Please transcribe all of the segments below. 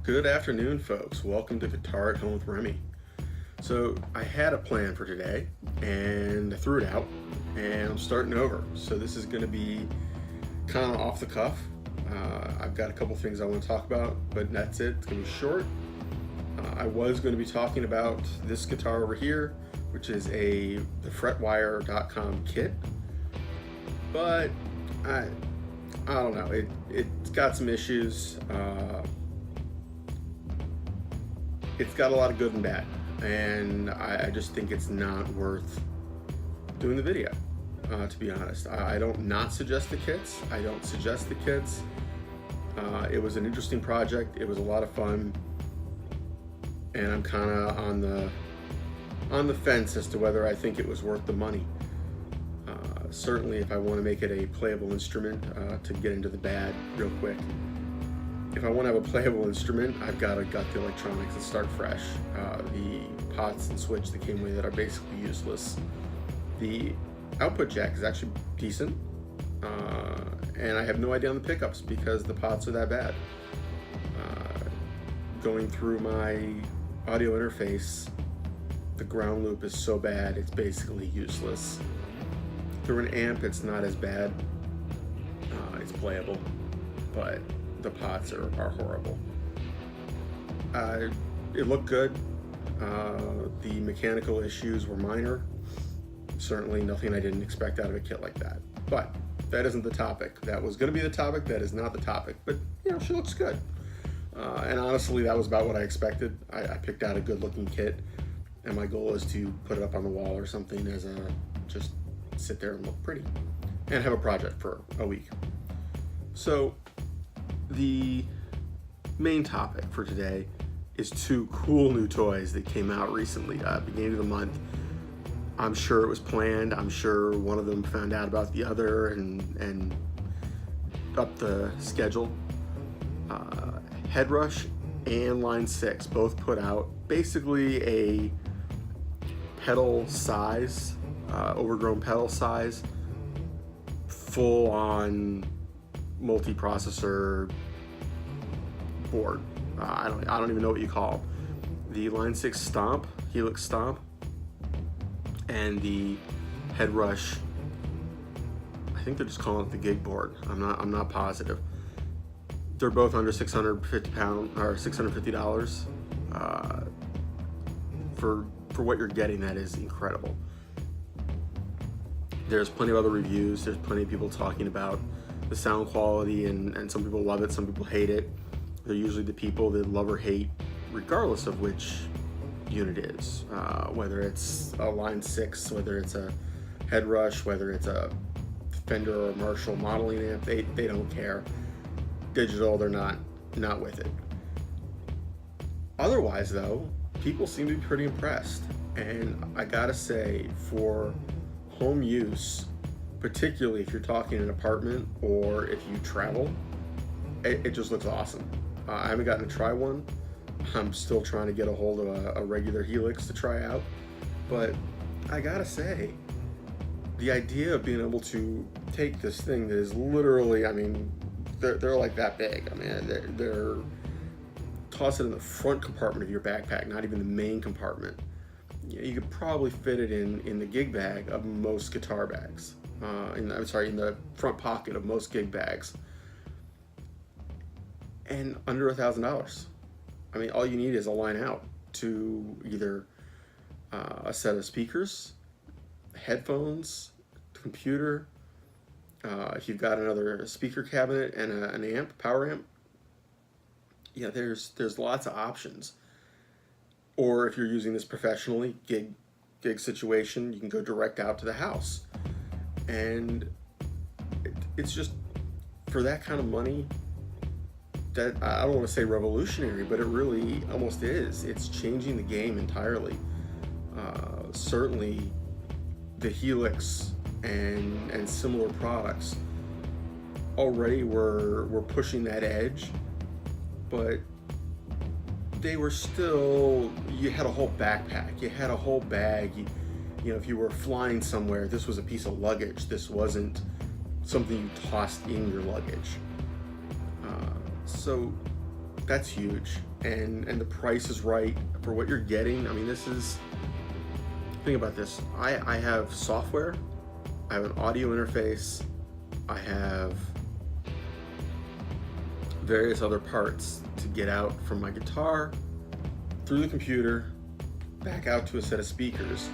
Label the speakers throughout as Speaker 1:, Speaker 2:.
Speaker 1: Good afternoon, folks. Welcome to Guitar at Home with Remy. So I had a plan for today and I threw it out and I'm starting over. So this is going to be kind of off the cuff. I've got a couple things I want to talk about, but that's it. It's going to be short. I was going to be talking about this guitar over here, which is the fretwire.com kit, but I don't know. It's got some issues. It's got a lot of good and bad, and I just think it's not worth doing the video, to be honest. I don't not suggest the kits. I don't suggest the kits. It was an interesting project. It was a lot of fun, and I'm kind of on the fence as to whether I think it was worth the money. Certainly, if I want to make it a playable instrument, to get into the bad real quick. If I want to have a playable instrument, I've got to gut the electronics and start fresh. The pots and switch that came with it are basically useless. The output jack is actually decent, and I have no idea on the pickups because the pots are that bad. Going through my audio interface, the ground loop is so bad it's basically useless. Through an amp, it's not as bad. It's playable, but the pots are horrible. It looked good. The mechanical issues were minor. Certainly nothing I didn't expect out of a kit like that. But that isn't the topic. That was going to be the topic. That is not the topic. But you know, she looks good. And honestly, that was about what I expected. I picked out a good-looking kit, and my goal is to put it up on the wall or something as a just sit there and look pretty, and have a project for a week. So the main topic for today is two cool new toys that came out recently, beginning of the month. I'm sure it was planned. I'm sure one of them found out about the other and up the schedule. Headrush and Line 6 both put out basically a pedal size, overgrown pedal size, full on multi-processor board. I don't even know what you call them. The Line 6 Stomp, Helix Stomp, and the Headrush, I think they're just calling it the gig board. I'm not positive. They're both under $650. For what you're getting, that is incredible. There's plenty of other reviews. There's plenty of people talking about the sound quality, and some people love it, some people hate it. They're usually the people that love or hate, regardless of which unit is. Whether it's a Line 6, whether it's a Headrush, whether it's a Fender or Marshall modeling amp, they don't care. Digital, they're not with it. Otherwise, though, people seem to be pretty impressed. And I gotta say, for home use, particularly if you're talking an apartment or if you travel, it just looks awesome. I haven't gotten to try one. I'm still trying to get a hold of a regular Helix to try out, but I gotta say, the idea of being able to take this thing that is literally, I mean, they're like that big. I mean, they're toss it in the front compartment of your backpack, not even the main compartment. You could probably fit it in the gig bag of most guitar bags. In the front pocket of most gig bags, and under $1,000. I mean, all you need is a line out to either a set of speakers, headphones, computer. If you've got another speaker cabinet and an amp, power amp, yeah, there's lots of options. Or if you're using this professionally, gig situation, you can go direct out to the house. And it's just, for that kind of money, that I don't want to say revolutionary, but it really almost is. It's changing the game entirely. Certainly the Helix and similar products already were pushing that edge, but they were still, you had a whole backpack, you had a whole bag. You know, if you were flying somewhere, this was a piece of luggage. This wasn't something you tossed in your luggage. So That's huge, and the price is right for what you're getting. I mean, think about this. I have software, I have an audio interface, I have various other parts to get out from my guitar, through the computer, back out to a set of speakers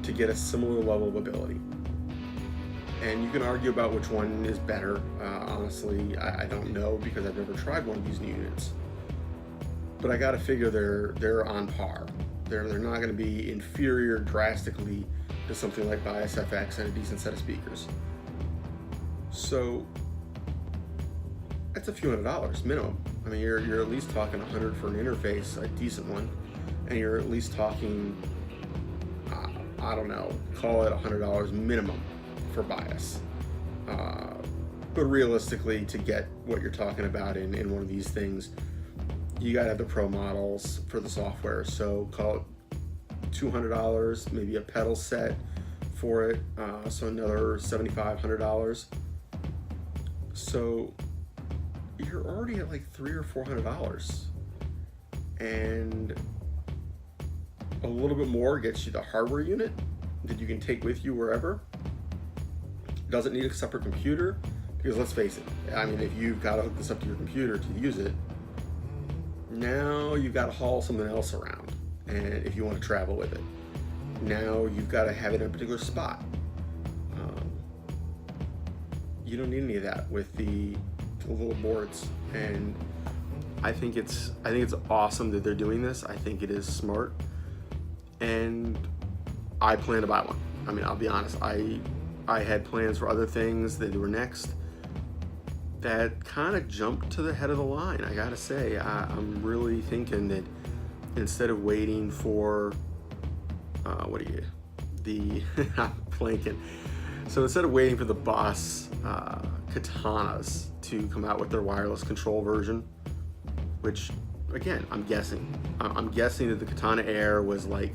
Speaker 1: to get a similar level of ability. And you can argue about which one is better. Honestly, I don't know, because I've never tried one of these new units. But I gotta figure they're on par. They're not gonna be inferior drastically to something like Bias FX and a decent set of speakers. So that's a few $100s minimum. I mean, you're at least talking $100 for an interface, a decent one, and you're at least talking, I don't know, call it $100 minimum for Bias. But realistically, to get what you're talking about in one of these things, you gotta have the pro models for the software. So call it $200, maybe a pedal set for it, so another $75, $100. So you're already at like $300 or $400, and a little bit more gets you the hardware unit that you can take with you wherever. Doesn't need a separate computer, because let's face it, I mean, if you've got to hook this up to your computer to use it, now you've got to haul something else around, and if you want to travel with it, now you've got to have it in a particular spot. You don't need any of that with the little boards, and I think it's awesome that they're doing this. I think it is smart, and I plan to buy one. I mean, I'll be honest, I had plans for other things that were next that kind of jumped to the head of the line. I gotta say, I'm really thinking that instead of waiting for I'm blanking. So instead of waiting for the Boss katanas to come out with their wireless control version, which again, I'm guessing that the Katana Air was like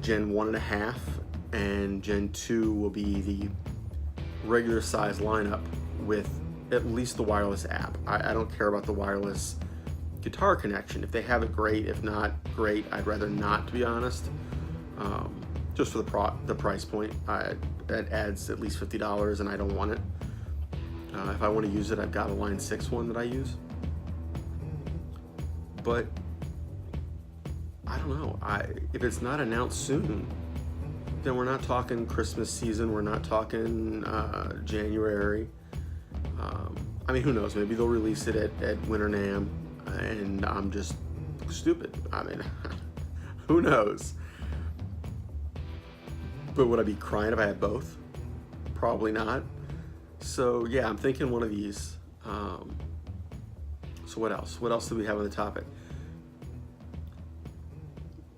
Speaker 1: Gen 1.5, and Gen 2 will be the regular size lineup with at least the wireless app. I don't care about the wireless guitar connection. If they have it, great. If not, great. I'd rather not, to be honest. Just for the price point, that adds at least $50, and I don't want it. If I want to use it, I've got a Line 6 one that I use. But I don't know. If it's not announced soon, then we're not talking Christmas season. We're not talking January. I mean, who knows? Maybe they'll release it at Winter NAMM, and I'm just stupid. I mean, who knows? But would I be crying if I had both? Probably not. So yeah, I'm thinking one of these. So what else? What else do we have on the topic?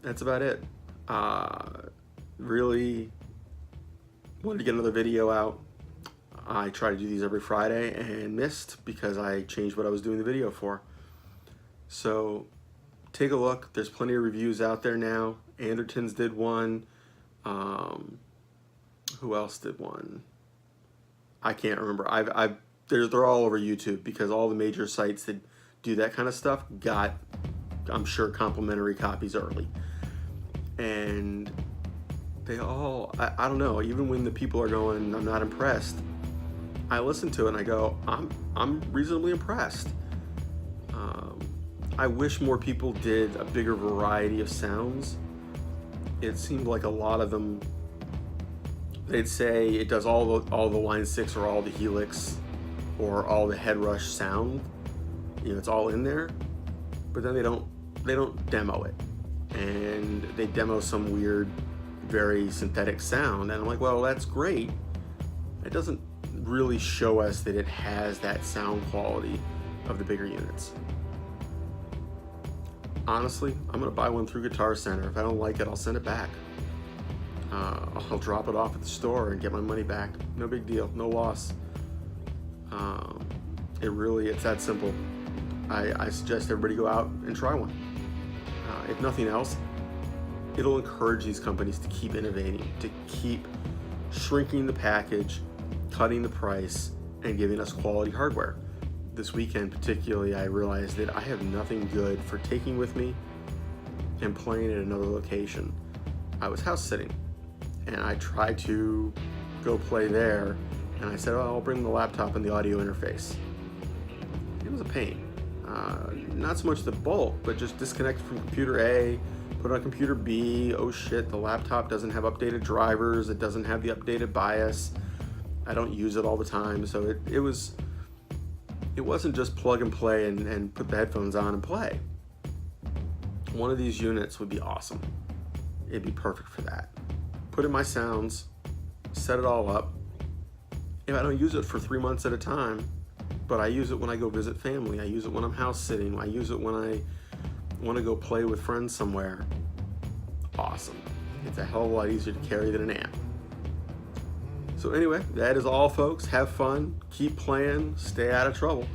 Speaker 1: That's about it. Really wanted to get another video out. I try to do these every Friday and missed because I changed what I was doing the video for. So take a look. There's plenty of reviews out there now. Anderton's did one. Who else did one? I can't remember. They're all over YouTube, because all the major sites that do that kind of stuff got, I'm sure, complimentary copies early. And they all, I don't know, even when the people are going, I'm not impressed, I listen to it and I go, I'm reasonably impressed. I wish more people did a bigger variety of sounds. It seemed like a lot of them, they'd say it does all the Line 6 or all the Helix or all the Headrush sound. You know, it's all in there, but then they don't demo it, and they demo some weird, very synthetic sound, and I'm like, well, that's great. It doesn't really show us that it has that sound quality of the bigger units. Honestly, I'm gonna buy one through Guitar Center. If I don't like it, I'll send it back. I'll drop it off at the store and get my money back. No big deal, no loss. It's that simple. I suggest everybody go out and try one. If nothing else, it'll encourage these companies to keep innovating, to keep shrinking the package, cutting the price, and giving us quality hardware. this weekend particularly, I realized that I have nothing good for taking with me and playing at another location. I was house sitting, and I tried to go play there, and I said, oh, I'll bring the laptop and the audio interface. It was a pain. Not so much the bulk, but just disconnect from computer A, put on computer B. Oh shit, the laptop doesn't have updated drivers, it doesn't have the updated BIOS. I don't use it all the time, so it wasn't just plug and play and put the headphones on and play. One of these units would be awesome. It'd be perfect for that. Put in my sounds, set it all up. If I don't use it for 3 months at a time, but I use it when I go visit family, I use it when I'm house sitting, I use it when I want to go play with friends somewhere, awesome. It's a hell of a lot easier to carry than an amp. So anyway, that is all, folks. Have fun, keep playing, stay out of trouble.